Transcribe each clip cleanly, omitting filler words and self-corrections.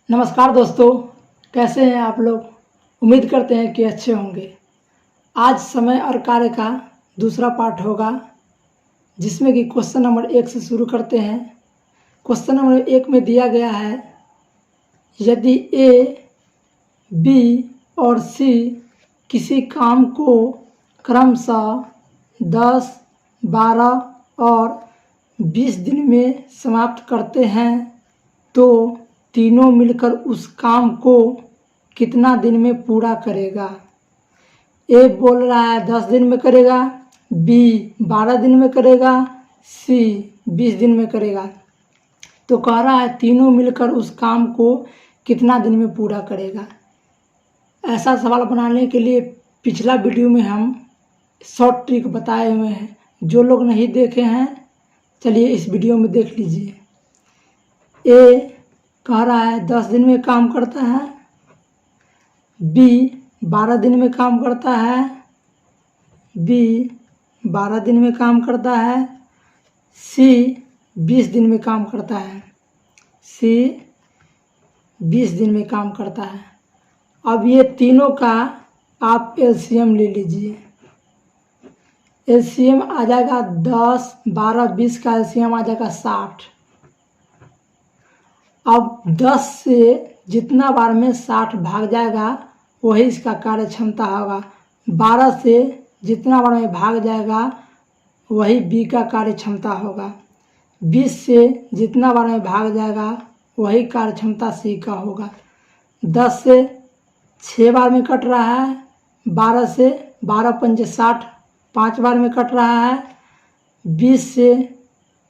नमस्कार दोस्तों, कैसे हैं आप लोग। उम्मीद करते हैं कि अच्छे होंगे। आज समय और कार्य का दूसरा पार्ट होगा, जिसमें कि क्वेश्चन नंबर 1 से शुरू करते हैं। क्वेश्चन नंबर 1 में दिया गया है, यदि ए, बी और सी किसी काम को क्रमशः 10, 12 और 20 दिन में समाप्त करते हैं तो तीनों मिलकर उस काम को कितना दिन में पूरा करेगा। ए बोल रहा है 10 दिन में करेगा, बी 12 दिन में करेगा, सी 20 दिन में करेगा। तो कह रहा है तीनों मिलकर उस काम को कितना दिन में पूरा करेगा। ऐसा सवाल बनाने के लिए पिछला वीडियो में हम शॉर्ट ट्रिक बताए हुए हैं। जो लोग नहीं देखे हैं, चलिए इस वीडियो में देख लीजिए। ए कह रहा है 10 दिन में काम करता है, बी 12 दिन में काम करता है, बी 12 दिन में काम करता है, सी 20 दिन में काम करता है, सी 20 दिन में काम करता है। अब ये तीनों का आप एलसीएम ले लीजिए। एलसीएम आ जाएगा 10, 12, 20 का एलसीएम आ जाएगा 60। अब 10 से जितना बार में 60 भाग जाएगा वही इसका कार्य क्षमता होगा। 12 से जितना बार में भाग जाएगा वही बी का कार्य क्षमता होगा। 20 से जितना बार में भाग जाएगा वही कार्य क्षमता सी का होगा। 10 से 6 बार में कट रहा है, 12 से 12 पंजे 60 5 बार में कट रहा है, 20 से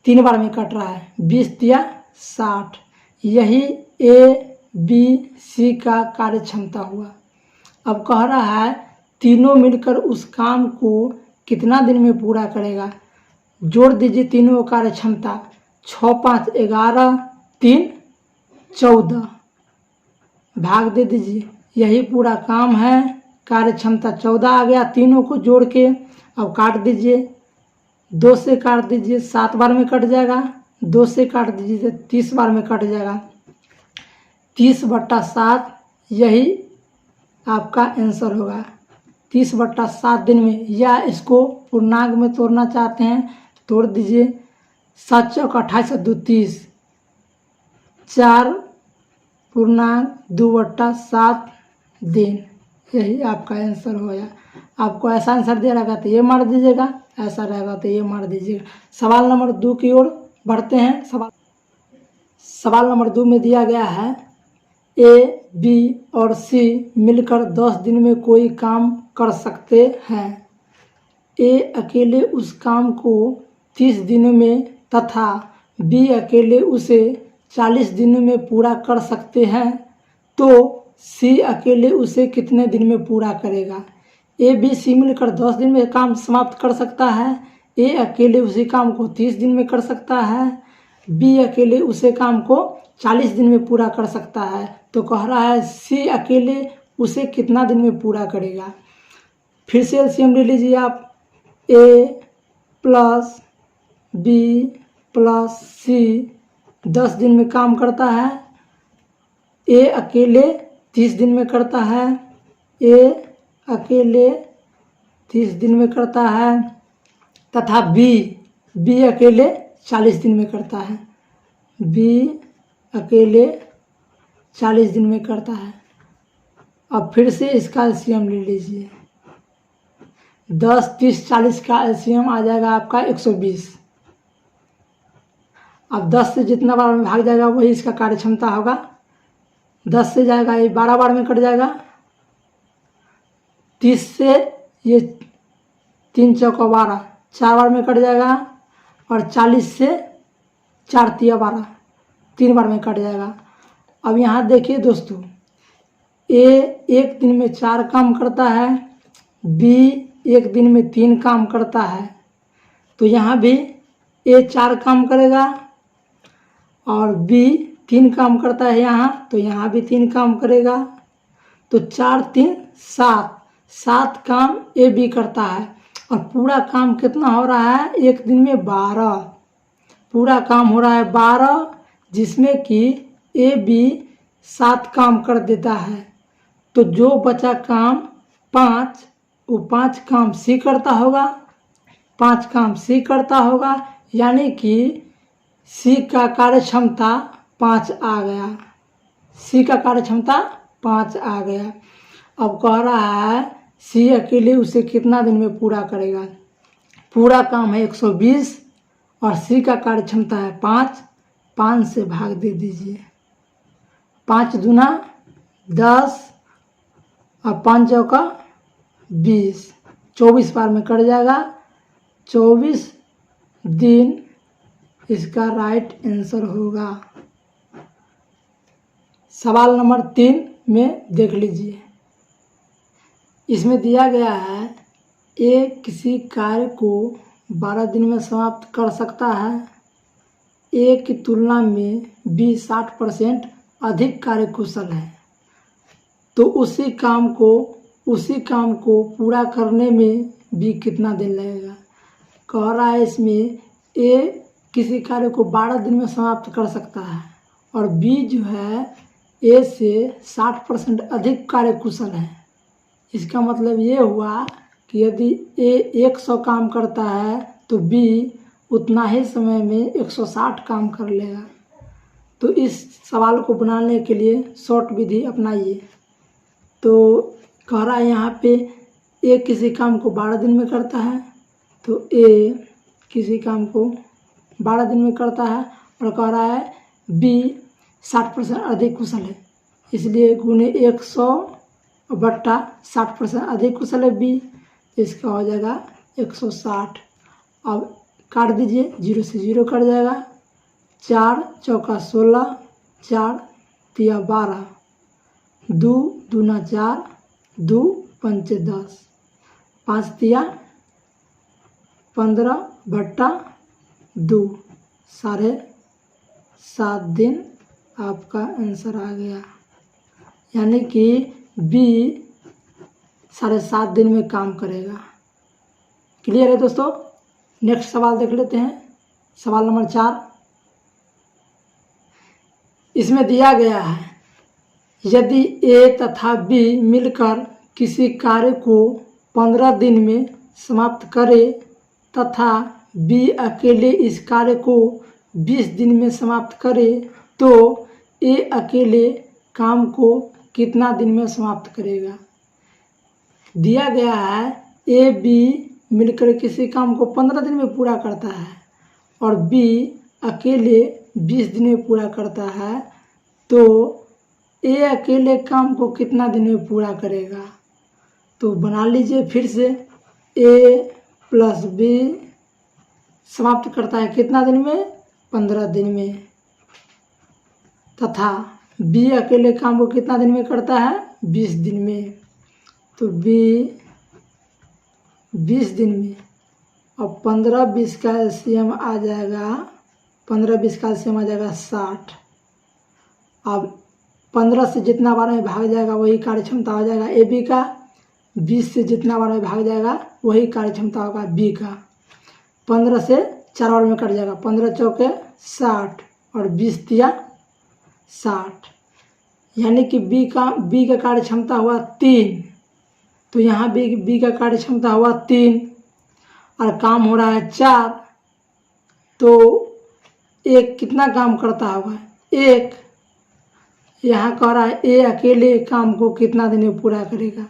3 बार में कट रहा है, 20 दिया 60। यही ए, बी, सी का कार्य क्षमता हुआ। अब कह रहा है तीनों मिलकर उस काम को कितना दिन में पूरा करेगा। जोड़ दीजिए तीनों कार्य क्षमता, 6, 5, 11, 3, 14 भाग दे दीजिए। यही पूरा काम है। कार्य क्षमता 14 आ गया। तीनों को जोड़ के अब काट दीजिए। 2 से काट दीजिए, 7 बार में कट जाएगा। 2 से काट दीजिए, 30 बार में कट जाएगा। 30/7 यही आपका आंसर होगा। 30/7 दिन में, या इसको पूर्णांक में तोड़ना चाहते हैं तोड़ दीजिए। 7 चौक 28 2 30, 4 पूर्णांक 2/7 दिन, यही आपका आंसर होगा। आपको ऐसा आंसर दे रहेगा तो ये मार दीजिएगा, ऐसा रहेगा तो ये मार दीजिएगा। सवाल नंबर 2 की ओर बढ़ते हैं। सवाल नंबर 2 में दिया गया है, ए, बी और सी मिलकर 10 दिन में कोई काम कर सकते हैं। ए अकेले उस काम को 30 दिनों में तथा बी अकेले उसे 40 दिनों में पूरा कर सकते हैं तो सी अकेले उसे कितने दिन में पूरा करेगा। ए, बी, सी मिलकर 10 दिन में काम समाप्त कर सकता है। ए अकेले उसी काम को 30 दिन में कर सकता है, बी अकेले उसे काम को 40 दिन में पूरा कर सकता है। तो कह रहा है सी अकेले उसे कितना दिन में पूरा करेगा। फिर से एलसीएम ले लीजिए आप। ए प्लस बी प्लस सी 10 दिन में काम करता है। ए अकेले 30 दिन में करता है, ए अकेले 30 दिन में करता है तथा बी अकेले 40 दिन में करता है, बी अकेले 40 दिन में करता है। अब फिर से इसका एलसीएम ले लीजिए। 10, 30, 40 का एलसीएम आ जाएगा आपका 120। अब 10 से जितना बार में भाग जाएगा वही इसका कार्य क्षमता होगा। 10 से जाएगा ये 12 बार में कट जाएगा। 30 से ये 3 चौका 12 4 बार में कट जाएगा। और 40 से 4 तिया 12 3 बार में कट जाएगा। अब यहाँ देखिए दोस्तों, ए एक दिन में 4 काम करता है, बी एक दिन में 3 काम करता है। तो यहाँ भी ए 4 काम करेगा और बी 3 काम करता है यहाँ, तो यहाँ भी 3 काम करेगा। तो 4, 3, 7 काम ए बी करता है। और पूरा काम कितना हो रहा है एक दिन में 12। पूरा काम हो रहा है 12, जिसमें कि ए बी 7 काम कर देता है, तो जो बचा काम 5, वो 5 काम सी करता होगा, 5 काम सी करता होगा, यानी कि सी का कार्य क्षमता 5 आ गया। सी का कार्य क्षमता 5 आ गया। अब कह रहा है सी अकेले उसे कितना दिन में पूरा करेगा। पूरा काम है 120 और सी का कार्य क्षमता है 5, 5 से भाग दे दीजिए। 5 दूना 10 और 5 चौका 20, 24 बार में कट जाएगा। 24 दिन इसका राइट आंसर होगा। सवाल नंबर 3 में देख लीजिए। इसमें दिया गया है ए किसी कार्य को 12 दिन में समाप्त कर सकता है। ए की तुलना में बी 60% अधिक कार्यकुशल है, तो उसी काम को पूरा करने में बी कितना दिन लगेगा। कह रहा है इसमें ए किसी कार्य को 12 दिन में समाप्त कर सकता है और बी जो है ए से 60% अधिक कार्यकुशल है। इसका मतलब ये हुआ कि यदि ए 100 काम करता है तो बी उतना ही समय में 160 काम कर लेगा। तो इस सवाल को बनाने के लिए शॉर्ट विधि अपनाइए। तो कह रहा है यहाँ पे ए किसी काम को 12 दिन में करता है, तो ए किसी काम को 12 दिन में करता है और कह रहा है बी 60% अधिक कुशल है, इसलिए गुने 100 बट्टा 60% अधिक कुशल है बी, इसका हो जाएगा 160। अब काट दीजिए, 0 से 0 कट जाएगा। 4 चौका 16, 4 तिया 12, 2 दूना 4, 2 पंचे 10, 5 तिया 15 बट्टा 2, 7.5 दिन आपका आंसर आ गया। यानी कि बी 7.5 दिन में काम करेगा। क्लियर है दोस्तों। नेक्स्ट सवाल देख लेते हैं। सवाल नंबर 4। इसमें दिया गया है यदि ए तथा बी मिलकर किसी कार्य को 15 दिन में समाप्त करे तथा बी अकेले इस कार्य को 20 दिन में समाप्त करे, तो ए अकेले काम को कितना दिन में समाप्त करेगा। दिया गया है ए बी मिलकर किसी काम को 15 दिन में पूरा करता है और बी अकेले 20 दिन में पूरा करता है, तो ए अकेले काम को कितना दिन में पूरा करेगा। तो बना लीजिए फिर से। ए प्लस बी समाप्त करता है कितना दिन में, 15 दिन में, तथा बी अकेले काम को कितना दिन में करता है, 20 दिन में। तो बी 20 दिन में, और 15-20 का एलसीएम आ जाएगा, 15-20 का एलसीएम आ जाएगा 60। अब 15 से जितना बार में भाग जाएगा वही कार्य क्षमता हो जाएगा ए बी का। 20 से जितना बार में भाग जाएगा वही कार्य क्षमता होगा बी का। 15 से 4 बार में कट जाएगा, 15 चौके 60 और 20 तिया 60, यानी कि बी का कार्य क्षमता हुआ 3। तो यहाँ बी का कार्य क्षमता हुआ 3 और काम हो रहा है 4, तो एक कितना काम करता होगा, 1। यहाँ कह रहा है ए अकेले काम को कितना दिन में पूरा करेगा।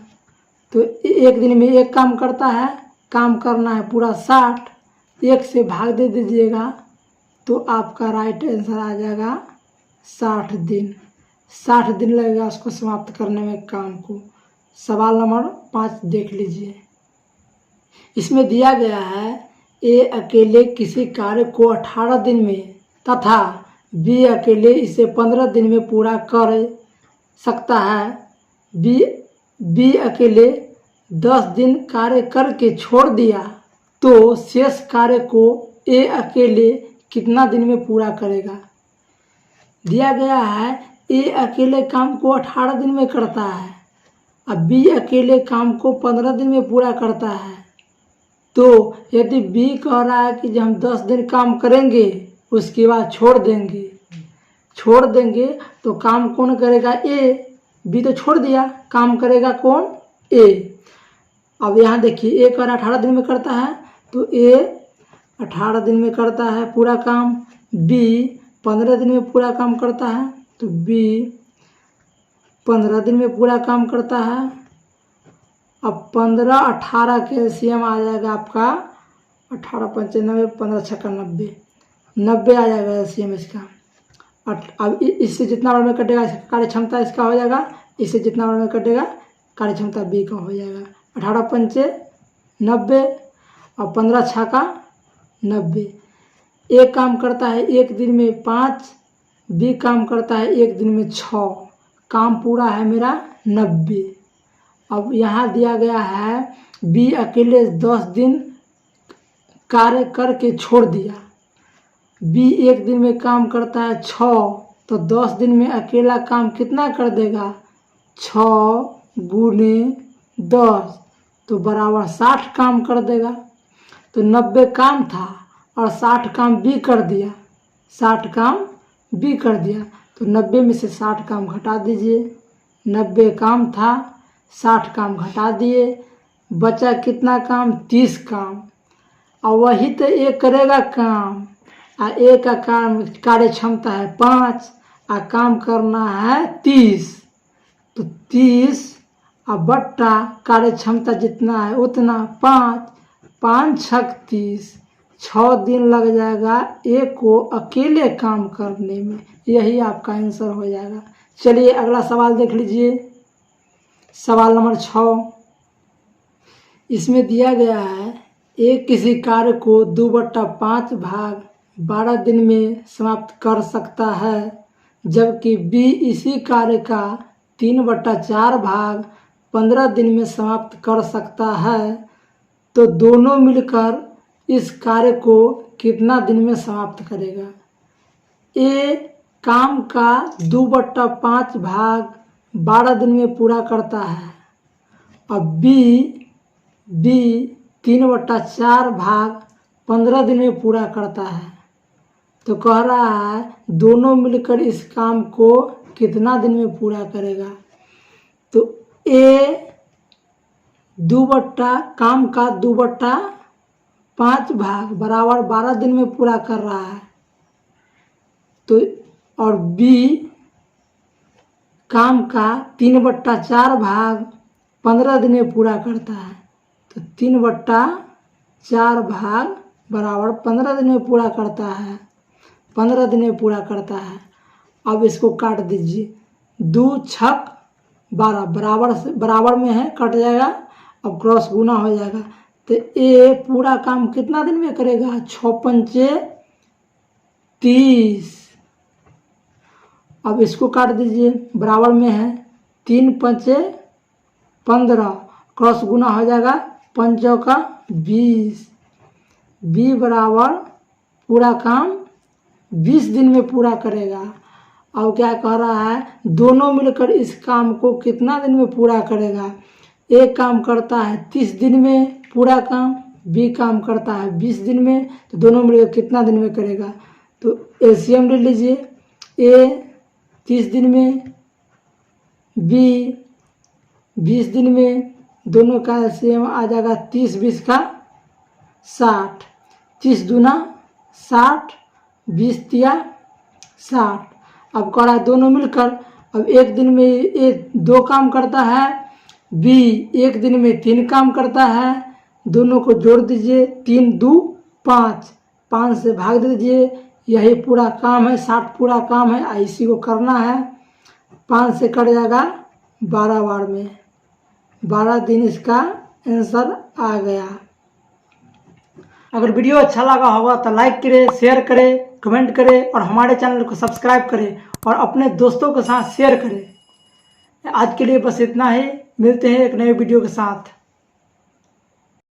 तो 1 दिन में 1 काम करता है, काम करना है पूरा 60, 1 से भाग दे दीजिएगा तो आपका राइट आंसर आ जाएगा 60 दिन। 60 दिन लगेगा उसको समाप्त करने में काम को। सवाल नंबर 5 देख लीजिए। इसमें दिया गया है ए अकेले किसी कार्य को 18 दिन में तथा बी अकेले इसे 15 दिन में पूरा कर सकता है। बी अकेले 10 दिन कार्य करके छोड़ दिया, तो शेष कार्य को ए अकेले कितना दिन में पूरा करेगा। दिया गया है ए अकेले काम को 18 दिन में करता है, अब बी अकेले काम को 15 दिन में पूरा करता है। तो यदि बी कह रहा है कि जब हम 10 दिन काम करेंगे उसके बाद छोड़ देंगे, छोड़ देंगे तो काम कौन करेगा? ए। बी तो छोड़ दिया, काम करेगा कौन? ए। अब यहाँ देखिए, ए कर 18 दिन में करता है तो ए 18 दिन में करता है पूरा काम। बी 15 दिन में पूरा काम करता है तो बी 15 दिन में पूरा काम करता है। अब 15 18 के एलसीएम आ जाएगा आपका 18 95 15 छक्का 90 90 आ जाएगा एलसीएम इसका। अब इससे जितना बार में कटेगा कार्य क्षमता इसका हो जाएगा, इससे जितना बार में कटेगा कार्य क्षमता बी का हो जाएगा। 18 पंचे 90 और 15 छक्का 90। एक काम करता है एक दिन में 5, बी काम करता है एक दिन में 6। काम पूरा है मेरा 90। अब यहाँ दिया गया है बी अकेले 10 दिन कार्य करके छोड़ दिया। बी एक दिन में काम करता है 6, तो 10 दिन में अकेला काम कितना कर देगा? 6 गुने 10 तो बराबर 60 काम कर देगा। तो 90 काम था और 60 काम बी कर दिया, 60 काम बी कर दिया। तो 90 में से 60 काम घटा दीजिए। 90 काम था, 60 काम घटा दिए, बचा कितना काम? 30 काम। और वही तो एक करेगा काम, और एक का काम कार्य क्षमता है 5 और काम करना है 30। तो 30 और बट्टा कार्य क्षमता जितना है उतना 5 5 छक 30, 6 दिन लग जाएगा एक को अकेले काम करने में। यही आपका आंसर हो जाएगा। चलिए अगला सवाल देख लीजिए। सवाल नंबर 6। इसमें दिया गया है एक किसी कार्य को 2/5 भाग 12 दिन में समाप्त कर सकता है, जबकि बी इसी कार्य का 3/4 भाग 15 दिन में समाप्त कर सकता है। तो दोनों मिलकर इस कार्य को कितना दिन में समाप्त करेगा? ए काम का 2/5 भाग 12 दिन में पूरा करता है और बी 3/4 भाग 15 दिन में पूरा करता है। तो कह रहा है दोनों मिलकर इस काम को कितना दिन में पूरा करेगा? तो ए काम का 2/5 भाग बराबर 12 दिन में पूरा कर रहा है। तो और बी काम का 3/4 भाग 15 दिन में पूरा करता है। तो 3/4 भाग बराबर 15 दिन में पूरा करता है, 15 दिन में पूरा करता है। अब इसको काट दीजिए। 2 छक 12 बराबर में है, कट जाएगा। अब क्रॉस गुना हो जाएगा। तो ए पूरा काम कितना दिन में करेगा? 6 पंचे 30। अब इसको काट दीजिए, बराबर में है। 3 पंचे 15, क्रॉस गुना हो जाएगा। 5 चौका 20। बी बराबर पूरा काम 20 दिन में पूरा करेगा। अब क्या कह रहा है? दोनों मिलकर इस काम को कितना दिन में पूरा करेगा? एक काम करता है 30 दिन में पूरा काम, बी काम करता है 20 दिन में। तो दोनों मिलकर कितना दिन में करेगा? तो एलसीएम ले लीजिए। ए 30 दिन में, बी 20 दिन में, दोनों का एलसीएम आ जाएगा 30 20 का 60। 30 दूना 60, 20 तिया 60। अब कह रहा है दोनों मिलकर, अब एक दिन में ए 2 काम करता है, बी एक दिन में 3 काम करता है। दोनों को जोड़ दीजिए। 3 2 5, 5 से भाग दीजिए। यही पूरा काम है, 60 पूरा काम है, इसी को करना है। 5 से कट जाएगा 12 बार में, 12 दिन इसका आंसर आ गया। अगर वीडियो अच्छा लगा होगा तो लाइक करें, शेयर करें, कमेंट करें और हमारे चैनल को सब्सक्राइब करें और अपने दोस्तों के साथ शेयर करें। आज के लिए बस इतना ही। मिलते हैं एक नए वीडियो के साथ।